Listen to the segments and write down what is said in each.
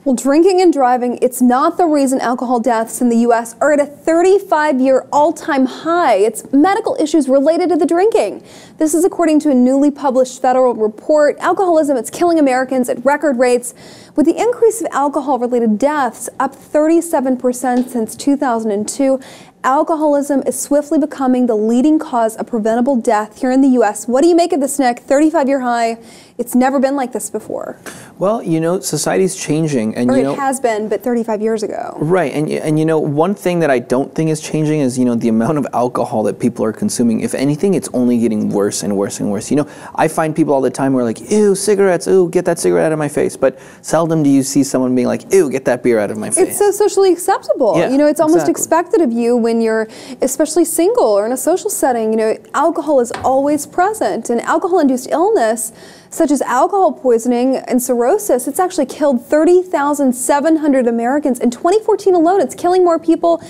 Well, drinking and driving, it's not the reason alcohol deaths in the U.S. are at a 35-year all-time high. It's medical issues related to the drinking. This is according to a newly published federal report. Alcoholism, it's killing Americans at record rates, with the increase of alcohol-related deaths up 37% since 2002. Alcoholism is swiftly becoming the leading cause of preventable death here in the U.S. What do you make of this, Nick? 35-year high. It's never been like this before. Well, you know, society's changing, and it has been, but 35 years ago. Right, and you know, one thing that I don't think is changing is, you know, the amount of alcohol that people are consuming. If anything, it's only getting worse and worse and worse. You know, I find people all the time who are like, ew, cigarettes, ooh, get that cigarette out of my face. But seldom do you see someone being like, ew, get that beer out of my face. It's so socially acceptable. Yeah, you know, it's almost exactly. expected of you when you're especially single or in a social setting. You know, alcohol is always present, and alcohol-induced illness, such as alcohol poisoning and cirrhosis, it's actually killed 30,700 Americans. In 2014 alone, it's killing more people.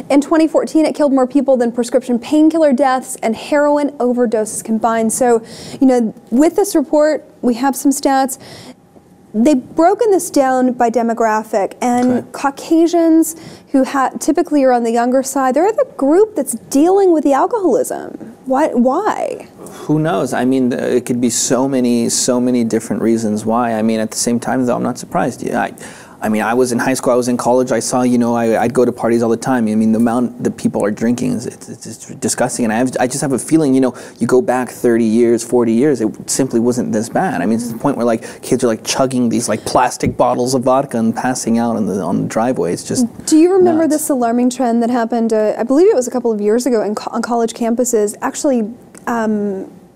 In 2014, it killed more people than prescription painkiller deaths and heroin overdoses combined. So, you know, with this report, we have some stats. They've broken this down by demographic, and okay. Caucasians who typically are on the younger side, they're the group that's dealing with the alcoholism. Why? Who knows? I mean, it could be so many different reasons why. I mean, at the same time, though, I'm not surprised. Yeah, I mean, I was in high school, I was in college, I saw, you know, I'd go to parties all the time. I mean, the amount that people are drinking is it's disgusting. And I just have a feeling, you know, you go back 30 years, 40 years, it simply wasn't this bad. I mean, it's to the point where, like, kids are, like, chugging these, like, plastic bottles of vodka and passing out on the driveway. It's just Do you remember nuts. this alarming trend that happened, I believe it was a couple of years ago on college campuses? Actually,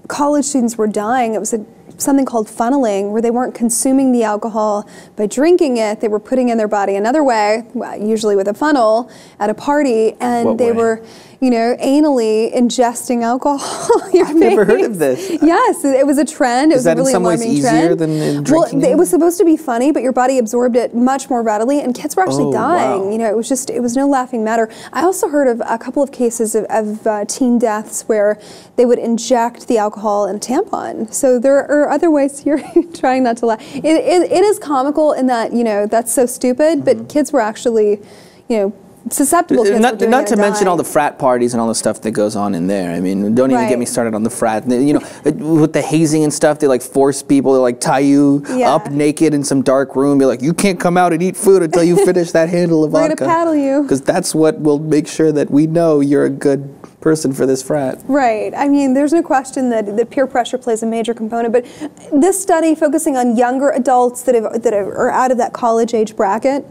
college students were dying. It was something called funneling, where they weren't consuming the alcohol by drinking it. They were putting in their body another way, usually with a funnel, at a party, and they were, you know, anally ingesting alcohol. I've never heard of this. Yes, it was a trend. It was a really alarming trend. Is that in some ways easier than drinking? Well, it was supposed to be funny, but your body absorbed it much more readily, and kids were actually dying. Wow. You know, it was no laughing matter. I also heard of a couple of cases of teen deaths where they would inject the alcohol in a tampon. So there are other ways. You're trying not to laugh. It is comical in that, you know, that's so stupid, but kids were actually, you know, susceptible kids not to mention all the frat parties and all the stuff that goes on in there. I mean, don't even get me started on the frat. You know, with the hazing and stuff, they like force people to like tie you up naked in some dark room, be like, you can't come out and eat food until you finish that handle of vodka. We're gonna paddle you. Because that's what will make sure that we know you're a good person for this frat. Right. I mean, there's no question that peer pressure plays a major component, but this study focusing on younger adults that are out of that college age bracket.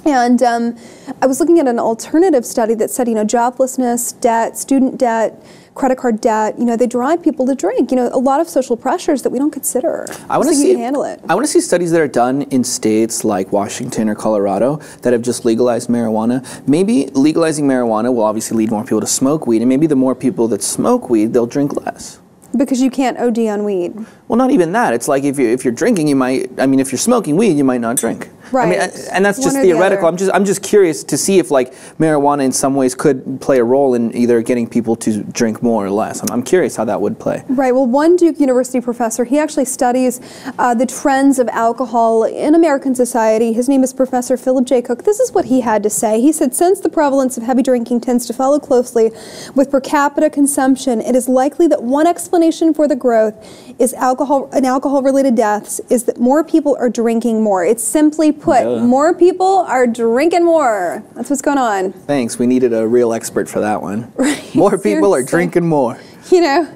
And I was looking at an alternative study that said, you know, joblessness, debt, student debt, credit card debt, you know, they drive people to drink. You know, a lot of social pressures that we don't consider. I want to see handle it. I want to see studies that are done in states like Washington or Colorado that have just legalized marijuana. Maybe legalizing marijuana will obviously lead more people to smoke weed, and maybe the more people that smoke weed, they'll drink less. Because you can't OD on weed. Well, not even that. It's like if you're drinking, you might. I mean, if you're smoking weed, you might not drink. Right. I mean, and that's just theoretical. I'm just curious to see if like marijuana in some ways could play a role in either getting people to drink more or less. I'm curious how that would play. Right. Well, one Duke University professor, he actually studies the trends of alcohol in American society. His name is Professor Philip J. Cook. This is what he had to say. He said, since the prevalence of heavy drinking tends to follow closely with per capita consumption, it is likely that one explanation for the growth is alcohol-related deaths is that more people are drinking more. It's simply put, more people are drinking more. That's what's going on. Thanks. We needed a real expert for that one. Right. More people are drinking more. You know,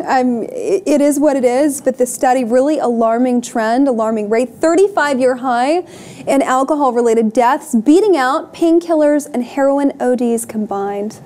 it is what it is, but the study, really alarming trend, alarming rate, 35-year high in alcohol-related deaths, beating out painkillers and heroin ODs combined.